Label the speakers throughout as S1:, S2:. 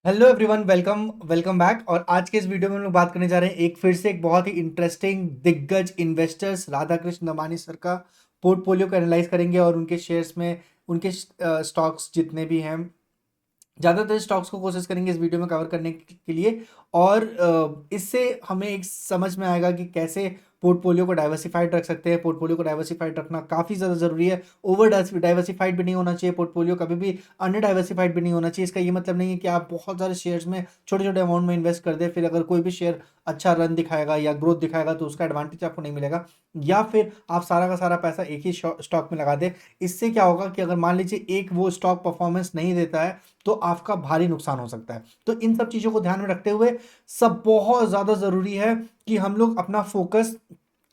S1: Hello everyone, welcome welcome back. और आज के इस वीडियो में हम लोग बात करने जा रहे हैं एक बहुत ही इंटरेस्टिंग दिग्गज इन्वेस्टर्स राधाकृष्ण दमानी सर का पोर्टफोलियो को एनालाइज करेंगे और उनके शेयर्स में उनके स्टॉक्स जितने भी हैं, ज़्यादातर स्टॉक्स को कोशिश करेंगे इस वीडियो में कवर करने के लिए। और इससे हमें एक समझ में आएगा कि कैसे पोर्टफोलियो को डाइवर्सिफाइड रख सकते हैं। पोर्टफोलियो को डाइवर्सिफाइड रखना काफ़ी ज़्यादा ज़रूरी है। ओवर डाइवर्सिफाइड भी नहीं होना चाहिए पोर्टफोलियो, कभी भी अंडर डाइवर्सिफाइड भी नहीं होना चाहिए। इसका ये मतलब नहीं है कि आप बहुत सारे शेयर्स में छोटे छोटे अमाउंट में इन्वेस्ट कर दें, फिर अगर कोई भी शेयर अच्छा रन दिखाएगा या ग्रोथ दिखाएगा तो उसका एडवांटेज आपको नहीं मिलेगा, या फिर आप सारा का सारा पैसा एक ही स्टॉक में लगा दें। इससे क्या होगा कि अगर मान लीजिए एक वो स्टॉक परफॉर्मेंस नहीं देता है तो आपका भारी नुकसान हो सकता है। तो इन सब चीज़ों को ध्यान में रखते हुए सब बहुत ज़्यादा ज़रूरी है कि हम लोग अपना फोकस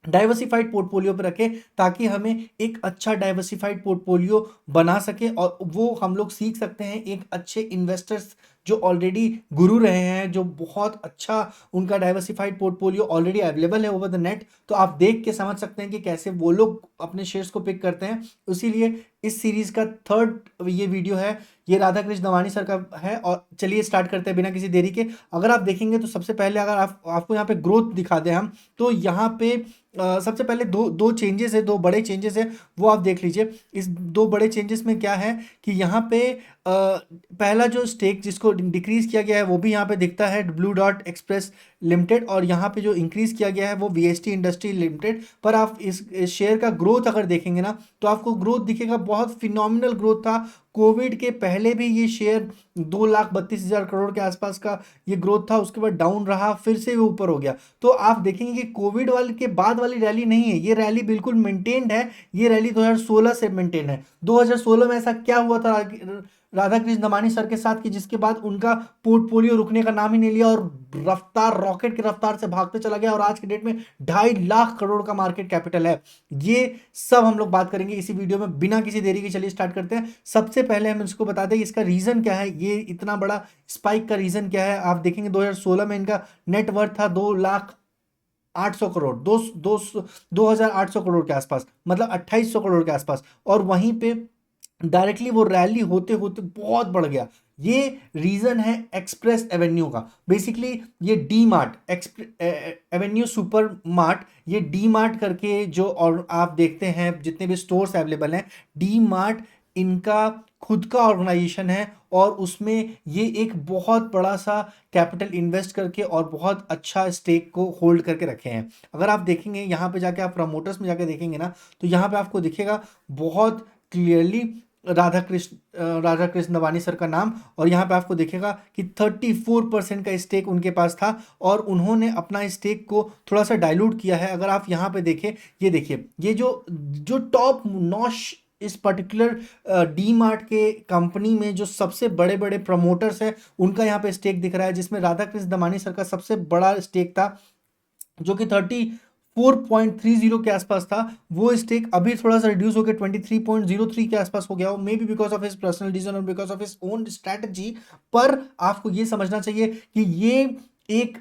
S1: डाइवर्सिफाइड पोर्टफोलियो पे रखें, ताकि हमें एक अच्छा डाइवर्सिफाइड पोर्टफोलियो बना सके और वो हम लोग सीख सकते हैं एक अच्छे इन्वेस्टर्स जो ऑलरेडी गुरु रहे हैं, जो बहुत अच्छा उनका डाइवर्सिफाइड पोर्टफोलियो ऑलरेडी अवेलेबल है ओवर द नेट। तो आप देख के समझ सकते हैं कि कैसे वो लोग अपने शेयर्स को पिक करते हैं। इसीलिए इस सीरीज का थर्ड ये वीडियो है, ये राधा कृष्ण दमानी सर का है। और चलिए स्टार्ट करते हैं बिना किसी देरी के। अगर आप देखेंगे तो सबसे पहले अगर आपको यहाँ पे ग्रोथ दिखा दें हम, तो यहाँ पे सबसे पहले दो दो चेंजेस है, दो बड़े चेंजेस है, वो आप देख लीजिए। इस दो बड़े चेंजेस में क्या है कि यहाँ पे पहला जो स्टेक जिसको डिक्रीज किया गया है वो भी यहाँ पे दिखता है, ब्लू डॉट एक्सप्रेस लिमिटेड। और यहाँ पे जो इंक्रीज किया गया है वो वीएसटी इंडस्ट्री लिमिटेड। पर आप इस शेयर का ग्रोथ अगर देखेंगे ना तो आपको ग्रोथ दिखेगा, बहुत फिनोमिनल ग्रोथ था। कोविड के पहले भी ये शेयर 2,32,000 करोड़ के आसपास का ये ग्रोथ था, उसके बाद डाउन रहा, फिर से वो ऊपर हो गया। तो आप देखेंगे कि कोविड वाले के बाद वाली रैली नहीं है, ये रैली बिल्कुल मेंटेन्ड है। ये रैली 2016 से मेंटेन है। 2016 में ऐसा क्या हुआ था राधा कृष्ण दमानी सर के साथ कि जिसके बाद उनका पोर्टफोलियो रुकने का नाम ही नहीं लिया और रफ्तार रॉकेट की रफ्तार से भागते चला गया, और आज के डेट में 2.5 लाख करोड़ का मार्केट कैपिटल है। ये सब हम लोग बात करेंगे इसी वीडियो में बिना किसी देरी के। चलिए स्टार्ट करते हैं। सबसे पहले हम इसको बता दें इसका रीजन क्या है, ये इतना बड़ा स्पाइक का रीजन क्या है। आप देखेंगे 2016 में इनका नेटवर्थ था 2,08,000 करोड़, 2,800 करोड़ के आसपास, मतलब 2,800 करोड़ के आसपास। और वहीं पे डायरेक्टली वो रैली होते होते बहुत बढ़ गया। ये रीजन है एक्सप्रेस एवेन्यू का। बेसिकली ये D mart Avenue super mart, ये डी मार्ट करके जो, और आप देखते हैं जितने भी स्टोर्स अवेलेबल हैं, डी मार्ट इनका खुद का ऑर्गेनाइजेशन है। और उसमें ये एक बहुत बड़ा सा कैपिटल इन्वेस्ट करके और बहुत अच्छा स्टेक को होल्ड करके रखे हैं। अगर आप देखेंगे यहाँ पे जाके, आप प्रमोटर्स में जाके देखेंगे ना, तो यहाँ पे आपको दिखेगा बहुत क्लियरली राधा कृष्ण दवानी सर का नाम। और यहाँ पे आपको दिखेगा कि 34% का स्टेक उनके पास था, और उन्होंने अपना स्टेक को थोड़ा सा डाइल्यूट किया है। अगर आप यहाँ पे देखें, ये देखिए, ये जो जो टॉप नॉश इस पर्टिकुलर डी मार्ट के कंपनी में जो सबसे बड़े बड़े प्रमोटर्स हैं, उनका यहाँ पे स्टेक दिख रहा है, जिसमें राधा कृष्ण दमानी सर का सबसे बड़ा स्टेक था जो कि 34.30 के आसपास था। वो स्टेक अभी थोड़ा सा रिड्यूस होकर 23.03 के आसपास हो गया हो, maybe because of his personal decision और because of his own strategy. पर आपको ये समझना चाहिए कि ये एक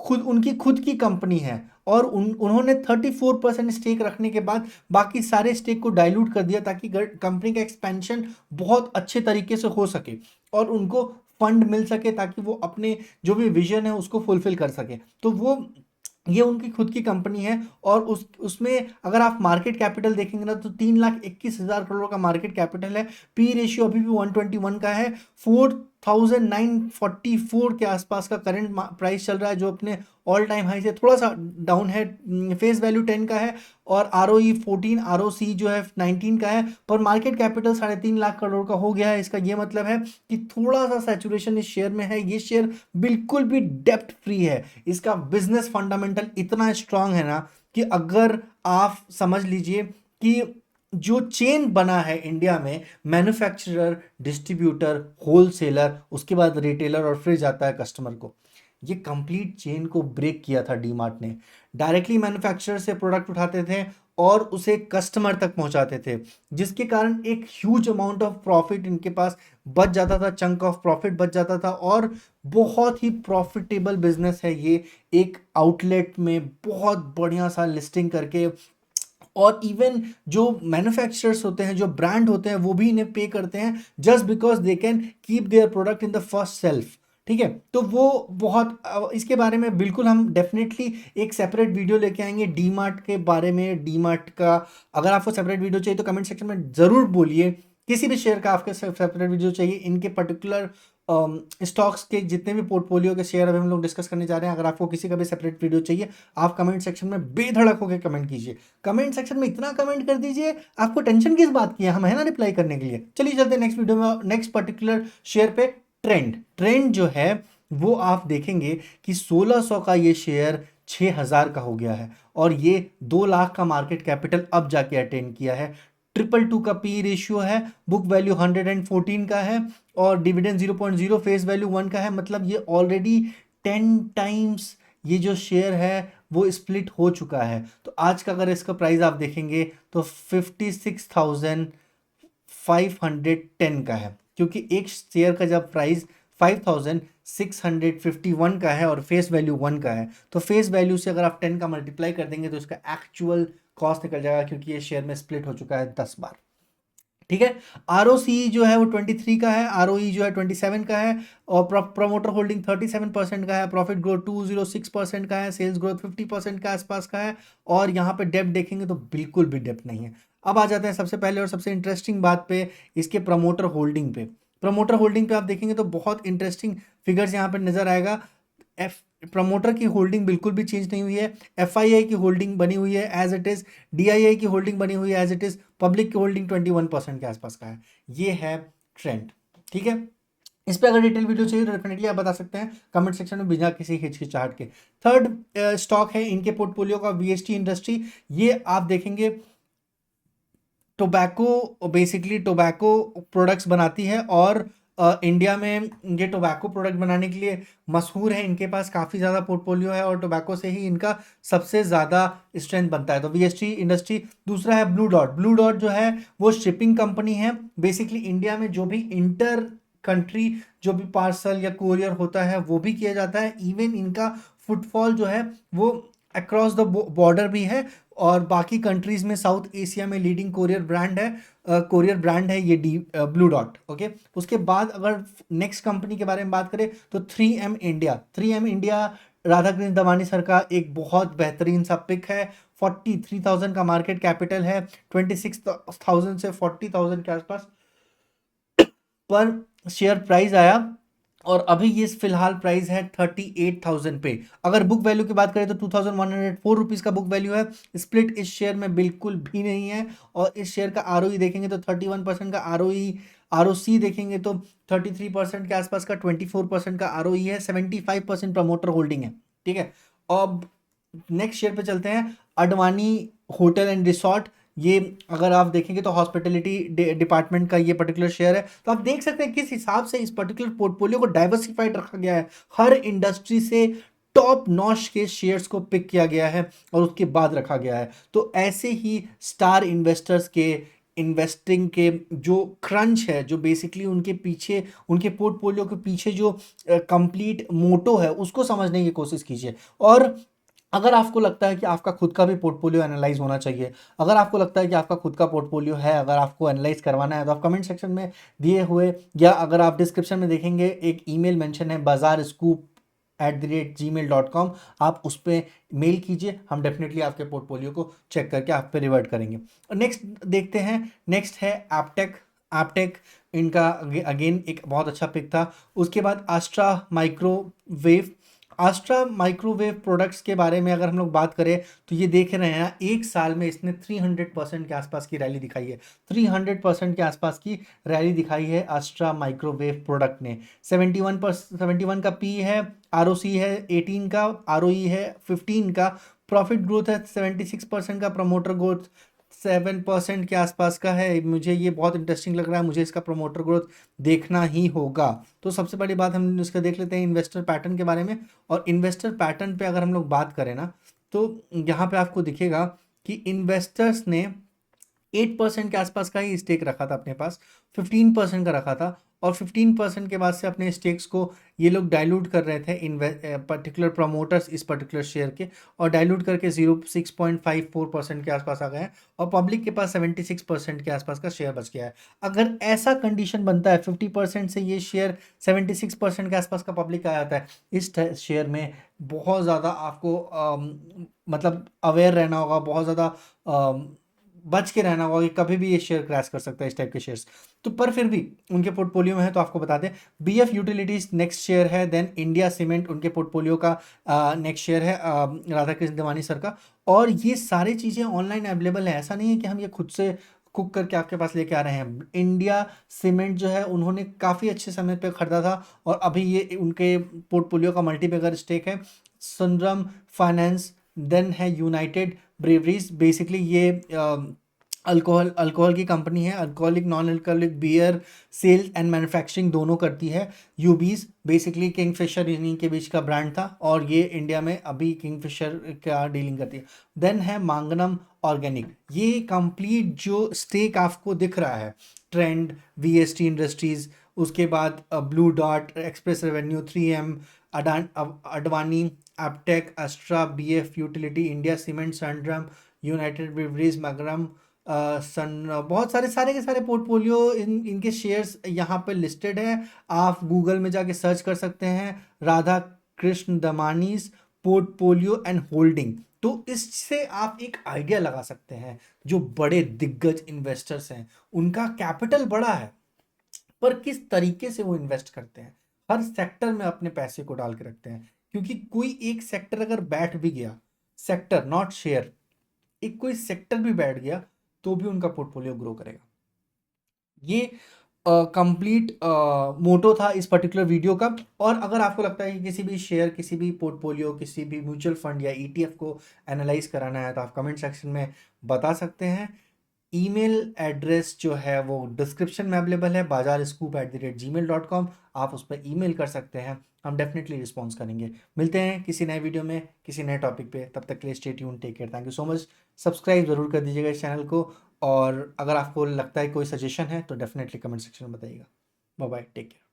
S1: उनकी खुद की कंपनी है, और उन्होंने 34% स्टेक रखने के बाद बाकी सारे स्टेक को डाइल्यूट कर दिया, ताकि कंपनी का एक्सपेंशन बहुत अच्छे तरीके से हो सके और उनको फंड मिल सके, ताकि वो अपने जो भी विजन है उसको फुलफिल कर सके। तो वो ये उनकी खुद की कंपनी है। और उसमें अगर आप मार्केट कैपिटल देखेंगे ना तो 3,21,000 करोड़ का मार्केट कैपिटल है। पी रेशियो अभी भी 121 का है। 4,944 के आसपास का करंट प्राइस चल रहा है, जो अपने ऑल टाइम हाई से थोड़ा सा डाउन है। फेस वैल्यू 10 का है और ROE 14, ROC जो है 19 का है। पर मार्केट कैपिटल 3.5 लाख करोड़ का हो गया है। इसका ये मतलब है कि थोड़ा सा सैचुरेशन इस शेयर में है। ये शेयर बिल्कुल भी डेप्ट फ्री है। इसका बिजनेस फंडामेंटल इतना स्ट्रांग है ना कि अगर आप समझ लीजिए कि जो चेन बना है इंडिया में, मैन्युफैक्चरर, डिस्ट्रीब्यूटर, होलसेलर, उसके बाद रिटेलर और फिर जाता है कस्टमर को, ये कंप्लीट चेन को ब्रेक किया था डीमार्ट ने। डायरेक्टली मैन्युफैक्चरर से प्रोडक्ट उठाते थे और उसे कस्टमर तक पहुंचाते थे, जिसके कारण एक ह्यूज अमाउंट ऑफ प्रॉफिट इनके पास बच जाता था, चंक ऑफ प्रॉफिट बच जाता था। और बहुत ही प्रॉफिटेबल बिजनेस है ये, एक आउटलेट में बहुत बढ़िया सा लिस्टिंग करके। और इवन जो मैन्युफैक्चरर्स होते हैं, जो ब्रांड होते हैं, वो भी इन्हें पे करते हैं just because they can keep their product in the first self. ठीक है, तो वो बहुत इसके बारे में बिल्कुल हम डेफिनेटली एक सेपरेट वीडियो लेके आएंगे डीमार्ट के बारे में। डीमार्ट का अगर आपको सेपरेट वीडियो चाहिए तो कमेंट सेक्शन में ज़रूर बोलिए। किसी भी शेयर का आपके सेपरेट वीडियो चाहिए, इनके पर्टिकुलर स्टॉक्स के जितने भी पोर्टफोलियो के शेयर अभी हम लोग डिस्कस करने जा रहे हैं, अगर आपको किसी का भी सेपरेट वीडियो चाहिए, आप कमेंट सेक्शन में बेधड़क होकर कमेंट कीजिए। कमेंट सेक्शन में इतना कमेंट कर दीजिए, आपको टेंशन किस बात की है, हम है ना रिप्लाई करने के लिए। चलिए चलते हैं नेक्स्ट वीडियो में, नेक्स्ट पर्टिकुलर शेयर पे। ट्रेंड जो है वो आप देखेंगे कि 1600 का ये शेयर 6000 का हो गया है, और ये 2 लाख का मार्केट कैपिटल अब जाके अटेंड किया है। 222 का पी रेशियो है, बुक वैल्यू 114 का है, और डिविडेंड 0.0, फेस वैल्यू 1 का है। मतलब ये ऑलरेडी 10 टाइम्स ये जो शेयर है वो स्प्लिट हो चुका है। तो आज का अगर इसका प्राइस आप देखेंगे तो 56,510 का है, क्योंकि एक शेयर का जब प्राइस 5651 का है और फेस वैल्यू 1 का है, तो फेस वैल्यू से अगर आप 10 का मल्टीप्लाई कर देंगे तो इसका एक्चुअल कॉस्ट निकल जाएगा, क्योंकि ये शेयर में स्प्लिट हो चुका है 10 बार। ठीक है, आरओसी जो है वो 23 का है, आरओई जो है 27 का है, और प्रमोटर होल्डिंग 37% का है, प्रॉफिट ग्रोथ 206% का है, सेल्स ग्रोथ 50% के आसपास का है, और यहाँ पे डेप्थ देखेंगे तो बिल्कुल भी डेप्थ नहीं है। अब आ जाते हैं सबसे पहले और सबसे इंटरेस्टिंग बात पे, इसके प्रमोटर होल्डिंग पे। प्रमोटर होल्डिंग पे आप देखेंगे तो बहुत इंटरेस्टिंग फिगर्स यहाँ पे नजर आएगा। एफ प्रमोटर की होल्डिंग बिल्कुल भी चेंज नहीं हुई है, एफआईआई की होल्डिंग बनी हुई है एज इट इज, डीआईआई की होल्डिंग बनी हुई है एज इट इज, पब्लिक की होल्डिंग 21% के आसपास का है। ये है ट्रेंड। ठीक है, इस पे अगर डिटेल वीडियो चाहिए तो डेफिनेटली आप बता सकते हैं कमेंट सेक्शन में बिना किसी हिचकिचाहट के। थर्ड स्टॉक है इनके पोर्टफोलियो का वीएसटी इंडस्ट्री। ये आप देखेंगे टोबैको, बेसिकली टोबैको प्रोडक्ट्स बनाती है, और इंडिया में ये टोबैको प्रोडक्ट बनाने के लिए मशहूर है। इनके पास काफ़ी ज़्यादा पोर्टफोलियो है और टोबैको से ही इनका सबसे ज़्यादा स्ट्रेंथ बनता है। तो वीएसटी इंडस्ट्री। दूसरा है ब्लू डॉट। ब्लू डॉट जो है वो शिपिंग कंपनी है। बेसिकली इंडिया में जो भी इंटर कंट्री जो भी पार्सल या कोरियर होता है वो भी किया जाता है। इवन इनका फुटफॉल जो है वो अक्रॉस द बॉर्डर भी है, और बाकी कंट्रीज में साउथ एशिया में लीडिंग कोरियर ब्रांड है, कोरियर ब्रांड है ये ब्लू डॉट। ओके, उसके बाद अगर नेक्स्ट कंपनी के बारे में बात करें तो 3M India. 3M India Radhakrishna Damani sir का एक बहुत बेहतरीन सा पिक है। 43,000 का मार्केट कैपिटल है, 26,000 से 40,000 के आसपास पर शेयर प्राइस आया, और अभी ये फिलहाल प्राइस है 38,000 पे। अगर बुक वैल्यू की बात करें तो 2,104 रुपीज़ का बुक वैल्यू है। स्प्लिट इस शेयर में बिल्कुल भी नहीं है, और इस शेयर का आरओई देखेंगे तो 31% का आरओई, आरओसी देखेंगे तो 33% के आसपास का, 24% का आरओई है, 75% प्रमोटर होल्डिंग है। ठीक है, अब नेक्स्ट शेयर पे चलते हैं, अडवाणी होटल एंड रिसॉर्ट। ये अगर आप देखेंगे तो हॉस्पिटैलिटी डिपार्टमेंट का ये पर्टिकुलर शेयर है। तो आप देख सकते हैं किस हिसाब से इस पर्टिकुलर पोर्टफोलियो को डाइवर्सिफाइड रखा गया है। हर इंडस्ट्री से टॉप नॉच के शेयर्स को पिक किया गया है और उसके बाद रखा गया है। तो ऐसे ही स्टार इन्वेस्टर्स के इन्वेस्टिंग के जो क्रंच है, जो बेसिकली उनके पीछे, उनके पोर्टफोलियो के पीछे जो कंप्लीट मोटो है, उसको समझने की कोशिश कीजिए। और अगर आपको लगता है कि आपका खुद का भी पोर्टफोलियो एनालाइज होना चाहिए, अगर आपको लगता है कि आपका खुद का पोर्टफोलियो है, अगर आपको एनालाइज करवाना है, तो आप कमेंट सेक्शन में दिए हुए, या अगर आप डिस्क्रिप्शन में देखेंगे एक ईमेल मेंशन है bazarscoop@gmail.com, आप उस पर मेल कीजिए, हम डेफिनेटली आपके पोर्टफोलियो को चेक करके आप पे रिवर्ट करेंगे। नेक्स्ट देखते हैं, नेक्स्ट है एपटेक। एपटेक इनका अगेन एक बहुत अच्छा पिक था। उसके बाद आस्ट्रा माइक्रोवेव। आस्ट्रा माइक्रोवेव प्रोडक्ट्स के बारे में अगर हम लोग बात करें तो ये देख रहे हैं एक साल में इसने 300% के आसपास की रैली दिखाई है। 300% के आसपास की रैली दिखाई है आस्ट्रा माइक्रोवेव प्रोडक्ट ने। 71 का पी है, आरओसी है 18 का, आरओई है 15 का, प्रॉफिट ग्रोथ है 76% का, प्रमोटर ग्रोथ 7% के आसपास का है। मुझे ये बहुत इंटरेस्टिंग लग रहा है, मुझे इसका प्रमोटर ग्रोथ देखना ही होगा। तो सबसे बड़ी बात हम इसका देख लेते हैं इन्वेस्टर पैटर्न के बारे में। और इन्वेस्टर पैटर्न पे अगर हम लोग बात करें ना, तो यहाँ पे आपको दिखेगा कि इन्वेस्टर्स ने 8% के आसपास का ही स्टेक रखा था अपने पास, 15% का रखा था, और 15% के बाद से अपने स्टेक्स को ये लोग डाइल्यूट कर रहे थे इन पर्टिकुलर प्रमोटर्स इस पर्टिकुलर शेयर के, और डाइल्यूट करके 6.54% के आसपास आ गए हैं और पब्लिक के पास 76% के आसपास का शेयर बच गया है। अगर ऐसा कंडीशन बनता है 50% से ये शेयर 76% के आसपास का पब्लिक आ जाता है, इस शेयर में बहुत ज़्यादा आपको मतलब अवेयर रहना होगा, बहुत ज़्यादा बच के रहना होगा कि कभी भी ये शेयर क्रैश कर सकता है इस टाइप के शेयर्स। तो पर फिर भी उनके पोर्टफोलियो में है, तो आपको बता दें बीएफ यूटिलिटीज नेक्स्ट शेयर है, देन इंडिया सीमेंट उनके पोर्टफोलियो का नेक्स्ट शेयर है राधाकृष्ण दमानी सर का। और ये सारी चीज़ें ऑनलाइन अवेलेबल है, ऐसा नहीं है कि हम ये खुद से कुक करके आपके पास लेके आ रहे हैं। इंडिया सीमेंट जो है उन्होंने काफ़ी अच्छे समय पे खरीदा था और अभी ये उनके पोर्टफोलियो का मल्टीबैगर स्टेक है। सुंदरम फाइनेंस, देन है यूनाइटेड ब्रेवरीज, बेसिकली ये अल्कोहल की कंपनी है, alcoholic non alcoholic beer sale and manufacturing दोनों करती है। यूबीज बेसिकली किंगफिशर इन्हीं के बीच का ब्रांड था और ये इंडिया में अभी किंगफिशर का डीलिंग करती है। देन है मांगनम ऑर्गेनिक, ये कंप्लीट जो स्टेक आपको दिख रहा है, ट्रेंड, वीएसटी इंडस्ट्रीज, उसके बाद ब्लू डॉट, express revenue, 3M, Advani, Aptech, Astra, BF utility, India cement, Sundram, united breweries, magnum, बहुत सारे के सारे पोर्टफोलियो इनके शेयर्स यहाँ पे लिस्टेड है। आप गूगल में जाके सर्च कर सकते हैं Radha Krishna Damani's portfolio and holding, तो इससे आप एक आइडिया लगा सकते हैं जो बड़े दिग्गज इन्वेस्टर्स हैं उनका कैपिटल बड़ा है, पर किस तरीके से वो इन्वेस्ट करते हैं, हर सेक्टर में अपने पैसे को डाल के रखते हैं। क्योंकि कोई एक सेक्टर अगर बैठ भी गया, सेक्टर नॉट शेयर, एक कोई सेक्टर भी बैठ गया तो भी उनका पोर्टफोलियो ग्रो करेगा। ये कंप्लीट मोटो था इस पर्टिकुलर वीडियो का। और अगर आपको लगता है कि किसी भी शेयर, किसी भी पोर्टफोलियो, किसी भी म्यूचुअल फंड या ETF को एनालाइज कराना है तो आप कमेंट सेक्शन में बता सकते हैं। ईमेल एड्रेस जो है वो डिस्क्रिप्शन में अवेलेबल है, bazarscoop@gmail.com, आप उस पर ईमेल कर सकते हैं, हम डेफिनेटली रिस्पॉन्स करेंगे। मिलते हैं किसी नए वीडियो में किसी नए टॉपिक पे, तब तक के लिए stay tuned, take care, thank you so much. Subscribe जरूर कर दीजिएगा इस चैनल को, और अगर आपको लगता है कोई सजेशन है तो डेफिनेटली कमेंट सेक्शन में बताइएगा। Bye bye, take care.